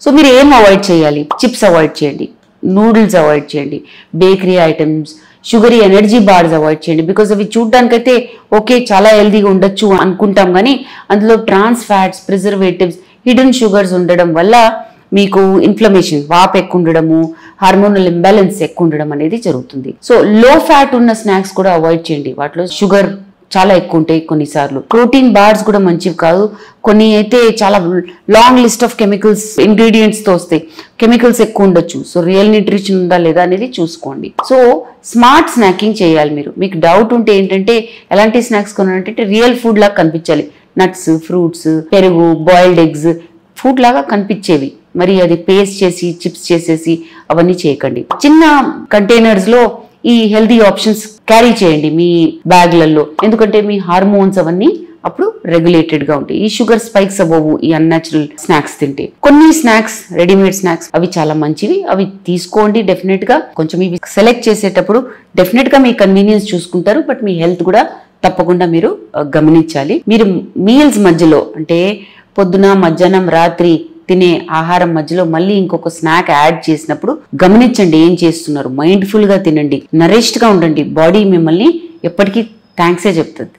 So మీరు ఏం avoid చేయాలి? చిప్స్ అవాయిడ్ చేయండి, నూడిల్స్ అవాయిడ్ చేయండి, bakery items, sugary energy bars avoid చేయండి. బికాస్ అవి చూడడానికైతే ఓకే చాలా హెల్దీగా ఉండొచ్చు అనుకుంటాం, కానీ అందులో trans fats, preservatives, hidden sugars ఉండడం వల్ల మీకు ఇన్ఫ్లమేషన్, వాపు ఎక్కువ ఉండడము, హార్మోనల్ ఇంబ్యాలెన్స్ ఎక్కువ ఉండడం అనేది జరుగుతుంది. సో లో ఫ్యాట్ ఉన్న స్నాక్స్ కూడా అవాయిడ్ చేయండి. వాటిలో షుగర్ చాలా ఎక్కువ ఉంటాయి. కొన్నిసార్లు ప్రోటీన్ బార్స్ కూడా మంచివి కాదు. కొన్ని అయితే చాలా long list of chemicals, ingredients తో వస్తాయి. కెమికల్స్ ఎక్కువ ఉండొచ్చు. సో రియల్ న్యూట్రిషన్ ఉందా లేదా అనేది చూసుకోండి. సో స్మార్ట్ స్నాకింగ్ చేయాలి. మీకు డౌట్ ఉంటే ఏంటంటే ఎలాంటి స్నాక్స్ కొనాలంటే రియల్ ఫుడ్ లాగా కనిపించాలి. నట్స్, ఫ్రూట్స్, పెరుగు, బాయిల్డ్ ఎగ్స్ ఫుడ్ లాగా కనిపించేవి. మరి అది పేస్ట్ చేసి చిప్స్ చేసేసి అవన్నీ చేయకండి. చిన్న కంటైనర్స్ లో ఈ హెల్దీ ఆప్షన్స్ క్యారీ చేయండి మీ బ్యాగ్లలో. ఎందుకంటే మీ హార్మోన్స్ అవన్నీ అప్పుడు రెగ్యులేటెడ్ గా ఉంటాయి. ఈ షుగర్ స్పైక్స్ అవ్వవు ఈ అన్‌న్యాచురల్ స్నాక్స్ తింటే. కొన్ని స్నాక్స్, రెడీమేడ్ స్నాక్స్ అవి చాలా మంచివి, అవి తీసుకోండి డెఫినెట్ గా. కొంచెం ఇవి సెలెక్ట్ చేసేటప్పుడు డెఫినెట్ గా మీ కన్వీనియన్స్ చూసుకుంటారు, బట్ మీ హెల్త్ కూడా తప్పకుండా మీరు గమనించాలి. మీరు మీల్స్ మధ్యలో అంటే పొద్దున, మధ్యాహ్నం, రాత్రి తినే ఆహారం మధ్యలో మళ్ళీ ఇంకొక స్నాక్ యాడ్ చేసినప్పుడు గమనించండి ఏం చేస్తున్నారు. మైండ్ఫుల్ గా తినండి, నరిష్డ్ గా ఉండండి. బాడీ మిమ్మల్ని ఎప్పటికీ థ్యాంక్సే చెప్తుంది.